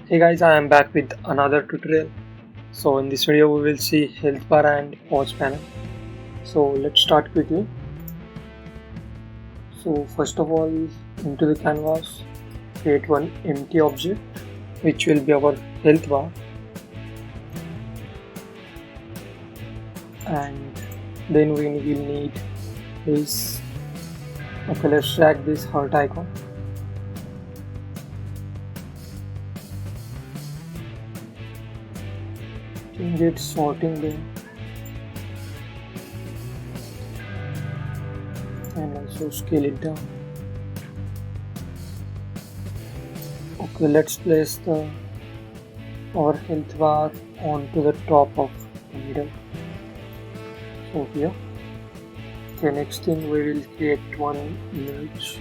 Hey guys, I am back with another tutorial. So in this video we will see health bar and watch panel. So let's start quickly. So first of all, into the canvas, create one empty object which will be our health bar, and then we will need this. Okay, let's drag this heart icon. Change its sorting bin and also scale it down. Okay, let's place our health bar onto the top of the middle. So here. Okay, next thing we will create one image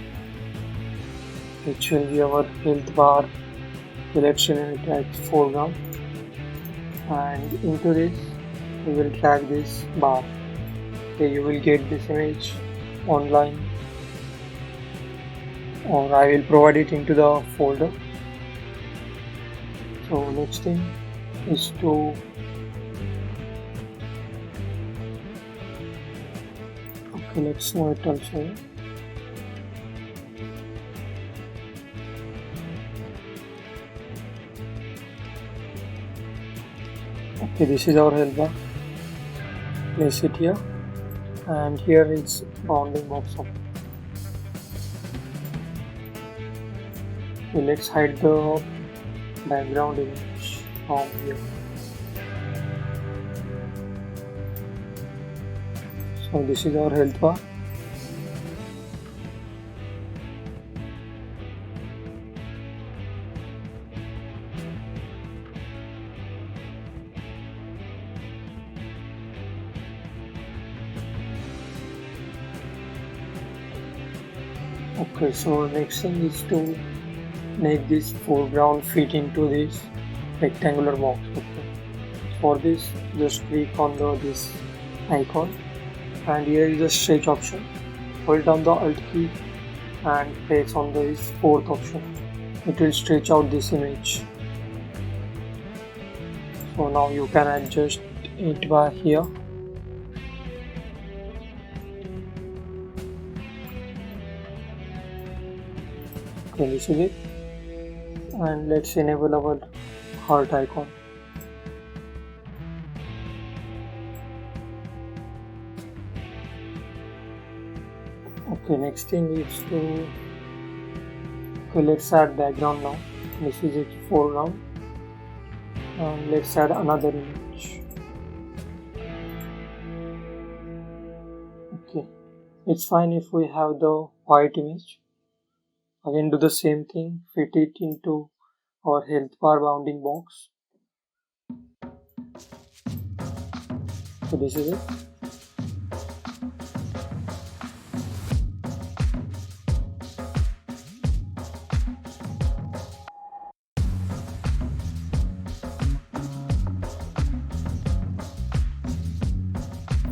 which will be our health bar. So let's name it as foreground. And into this we will drag this bar. Okay, you will get this image online, or I will provide it into the folder. So next thing is to let's know it also. Okay, this is our health bar. Place it here, and here is bounding box of. Okay, let's hide the background image from here. So this is our health bar. Okay, so next thing is to make this foreground fit into this rectangular box. Okay. For this, just click on this icon, and here is the stretch option. Hold down the Alt key and press on this fourth option. It will stretch out this image. So now you can adjust it by here. Okay, this is it, and let's enable our heart icon. Okay, next thing is to let's add background now. This is its foreground, and let's add another image. Okay, it's fine if we have the white image. Again, do the same thing, fit it into our health bar bounding box. So this is it.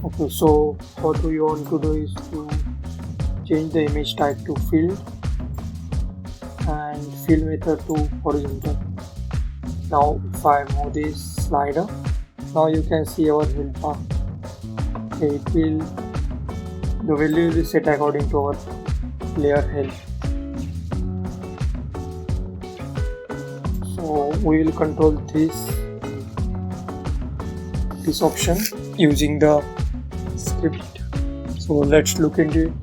Okay, so what we want to do is to change the image type to fill and fill method to horizontal. Now if I move this slider, now you can see our health bar. Okay, the value is set according to our player health. So we will control this option using the script. So let's look into it.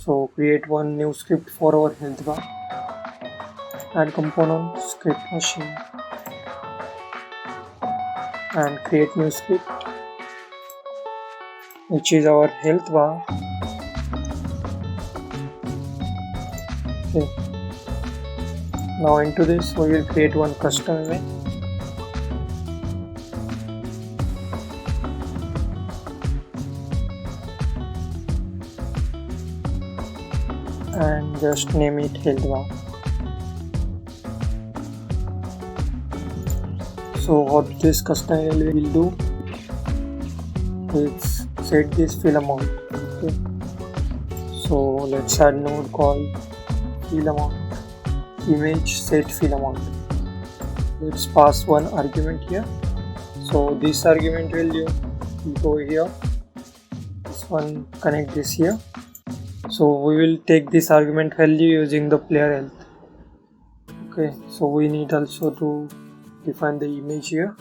So create one new script for our health bar. Add component script machine and create new script, which is our health bar. Okay. Now into this we will create one custom image. And just name it health bar. So what this custom image will do is set this fill amount. Okay. So let's add node called fill amount. image set fill amount. Let's pass one argument here. So this argument value will go here, this one connect this here. So we will take this argument value using the player health. Okay, so we need also to define the image here.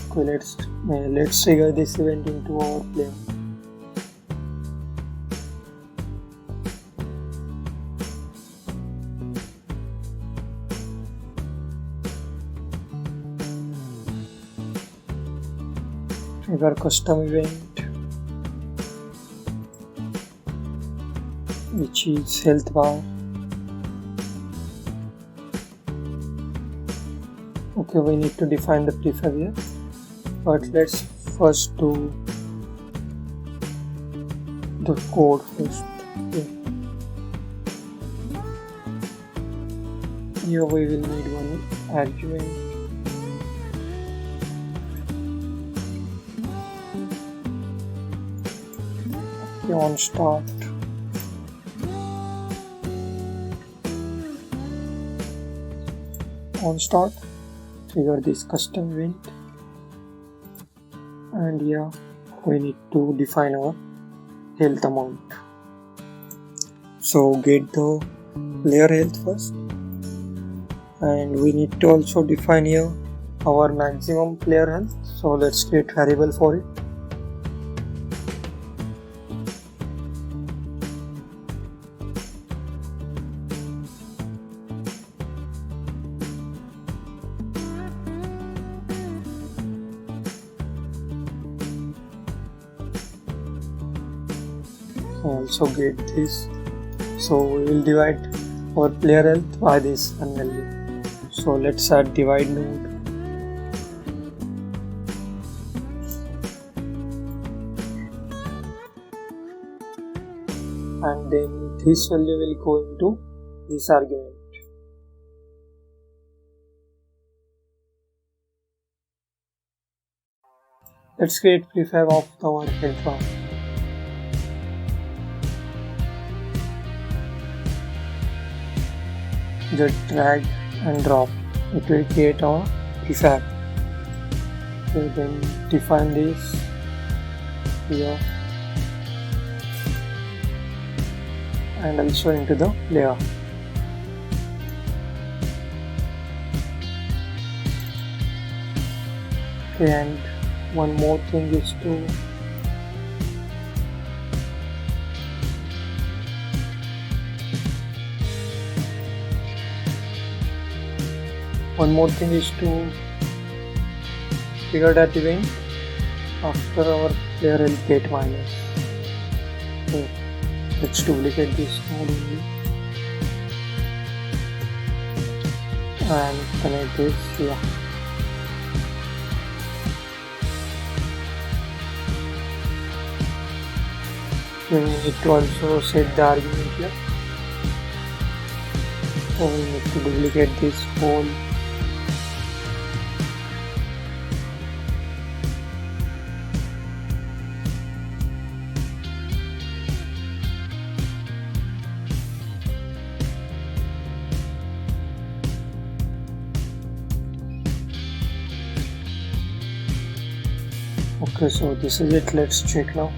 Okay, let's trigger this event into our player. Trigger custom event, which is health bar. Okay, we need to define the prefab here, but let's first do the code first. Okay. Here we will need one argument. Okay, on start. On start, trigger this custom event, and here we need to define our health amount. So get the player health first, and we need to also define here our maximum player health. So let's create variable for it. Also get this, so we will divide our player health by this one value. So let's add divide node, and then this value will go into this argument. Let's create prefab of our health bar. Just drag and drop, it will create our prefab. Okay, then define this here and also into the player. Okay, and one more thing is to trigger that event after our player health get minus. Okay, let's duplicate this node only and connect this here. Then we need to also set the argument here. So we need to duplicate this whole Okay, so this is it. Let's check now.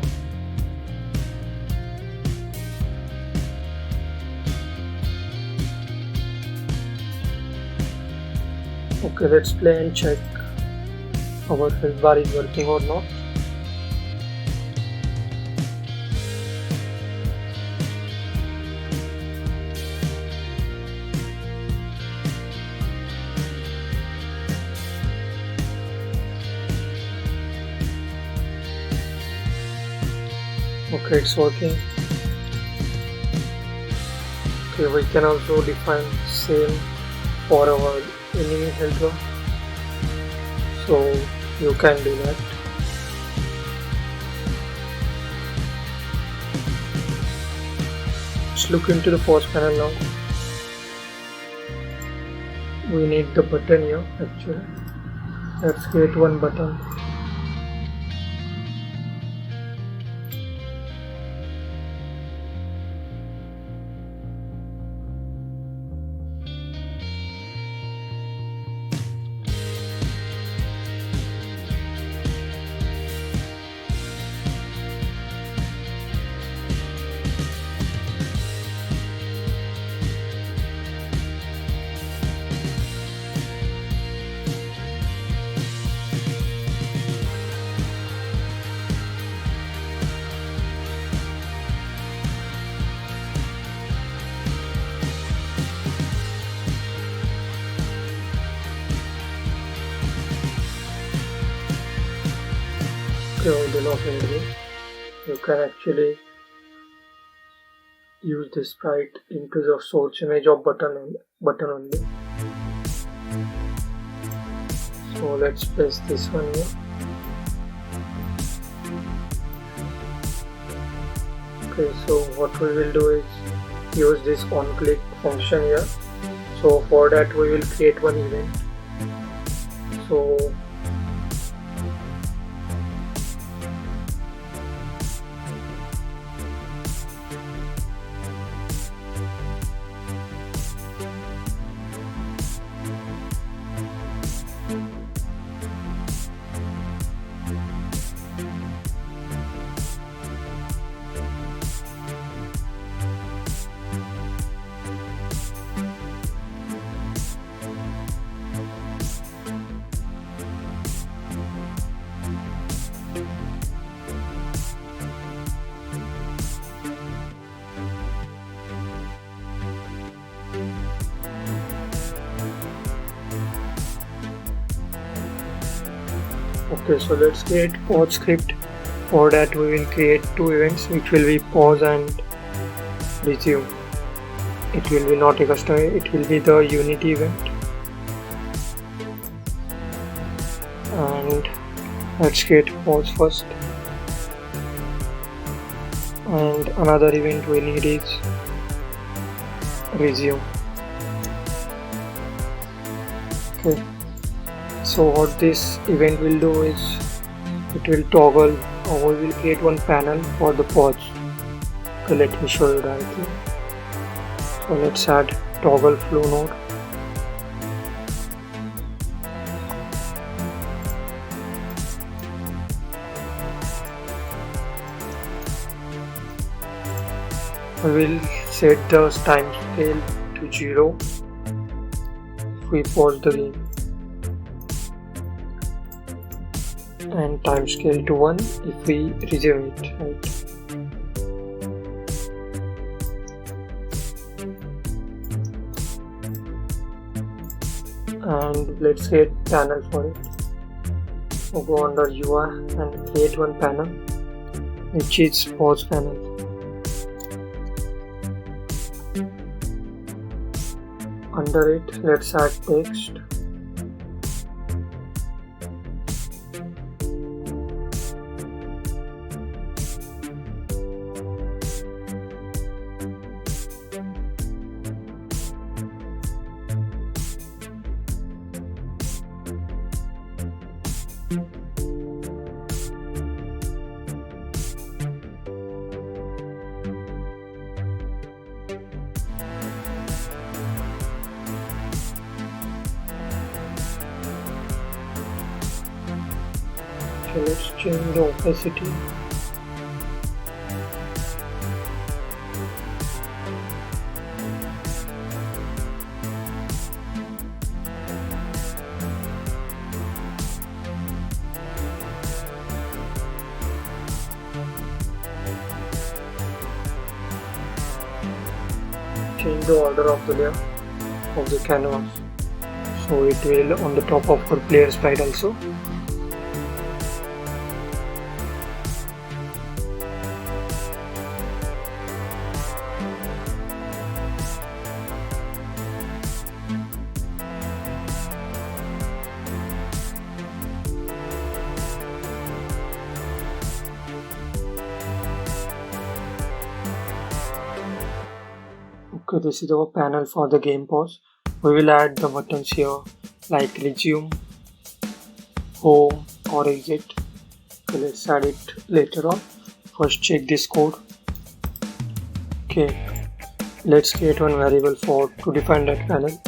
Okay, let's play and check our health bar is working or not. Okay, it's working. Okay, we can also define same for our enemy health bar. So you can do that. Let's look into the pause panel now. We need the button here actually. Let's create one button. Do not envy. You can actually use this sprite into the source image of button only. So let's place this one here. Okay, so what we will do is use this onClick function here. So for that we will create one event. So okay, so let's create pause script. For that we will create two events which will be pause and resume. It will be not a custom, it will be the unity event. And let's create pause first. And another event we need is resume. Okay. So what this event will do is it will toggle, or we will create one panel for the pause. Okay, let me show you directly. So let's add toggle flow node. We will set the time scale to 0 if we pause the game, and time scale to 1 if we resume it, right? And let's create panel for it. So go under UI and create one panel which is pause panel. Under it, let's add text. So let's change the opacity. Change the order of the layer of the canvas, so it will on the top of our player sprite also. Okay, this is our panel for the game pause. We will add the buttons here like resume, home or exit. Okay, let's add it later on. First check this code. Okay, let's create one variable to define that panel.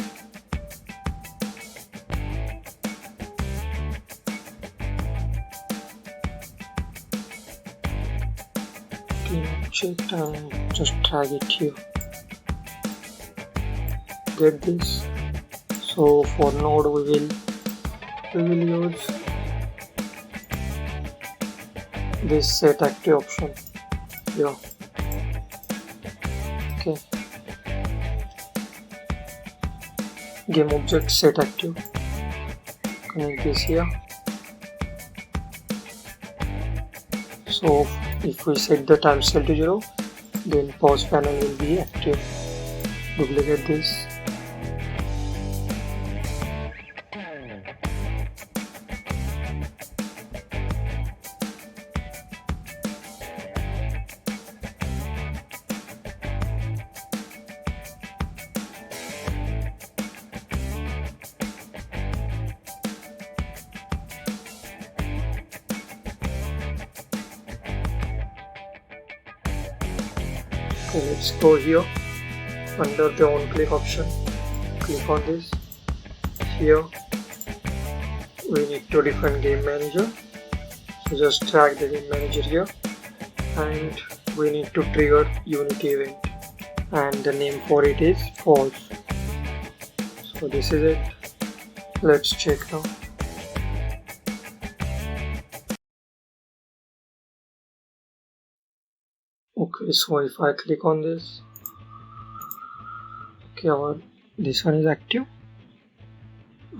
Object and just drag it here. Get this. So for node we will use this set active option here. Okay. Game object set active. Connect this here. So if we set the timescale to 0, then pause panel will be active. Duplicate this. Okay, let's go here under the on click option. Click on this. Here we need to define game manager. So just drag the game manager here, and we need to trigger unity event, and the name for it is false. So this is it. Let's check now. Okay, so if I click on this, okay, this one is active.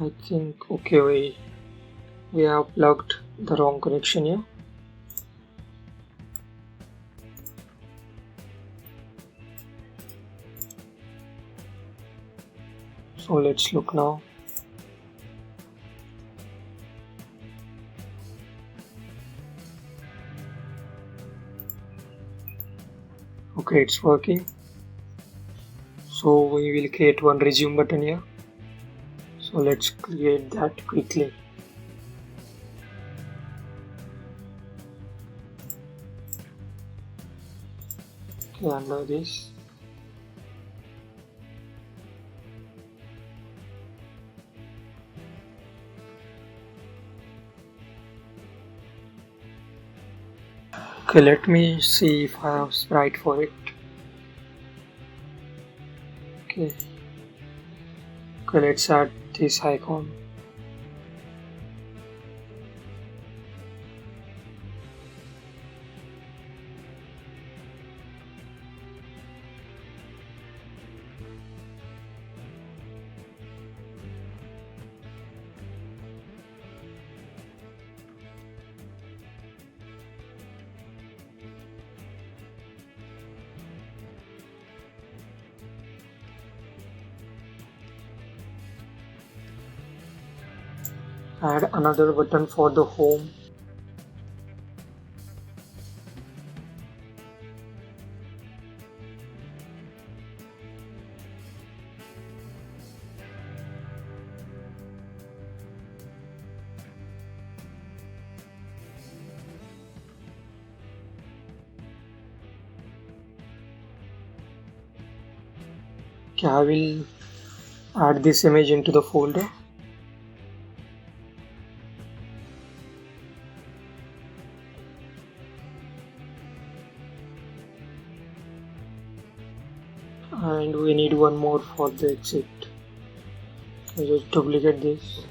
I think okay, we have plugged the wrong connection here. So let's look now. Okay, it's working. So we will create one resume button here. So let's create that quickly. Okay, under this. Okay, let me see if I have sprite for it. Okay, let's add this icon. Add another button for the home. Okay, I will add this image into the folder. And we need one more for the exit. I'll just duplicate this.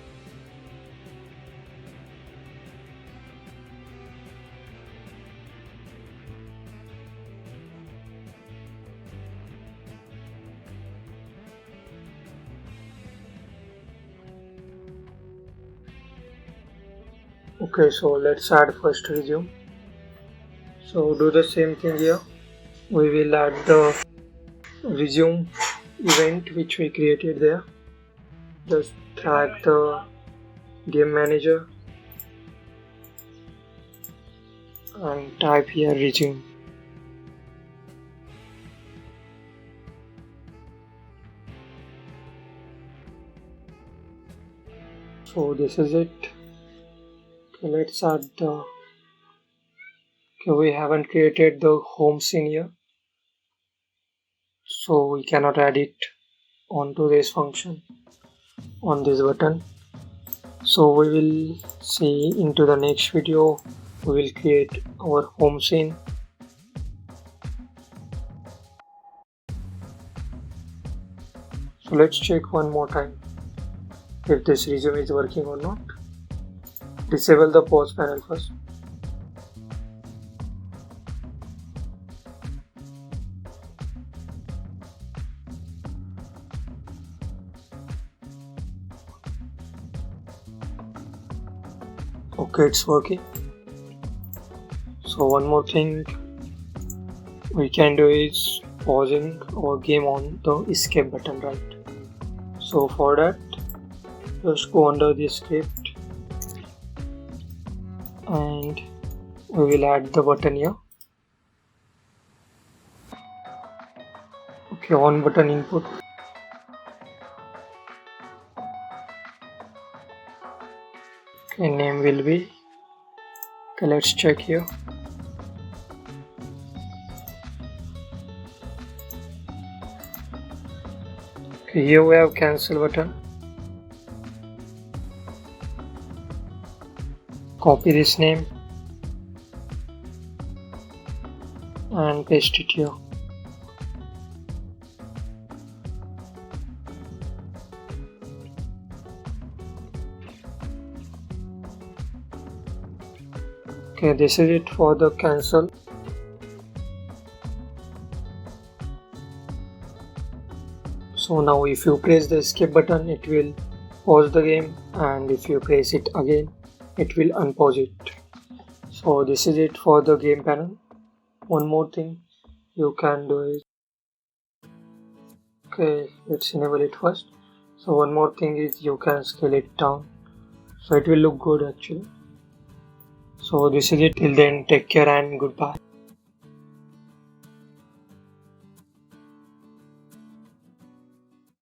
Okay, so let's add first resume. So do the same thing here. We will add the resume event which we created there. Just drag the game manager and type here resume. So this is it. Okay, let's add the. Okay, we haven't created the home scene here, so we cannot add it onto this function on this button. So we will see into the next video. We will create our home scene. So let's check one more time if this resume is working or not. Disable the pause panel first. Okay, it's working. So one more thing we can do is pausing our game on the escape button, right? So for that, just go under the script and we will add the button here. Okay, on button input. Okay, name will be. Okay, let's check here. Okay, here we have cancel button. Copy this name and paste it here. Okay, this is it for the cancel. So now if you press the escape button, it will pause the game, and if you press it again, it will unpause it. So this is it for the game panel. One more thing you can do is, okay, let's enable it first. So one more thing is you can scale it down, so it will look good actually. So this is it. Till then, take care and goodbye.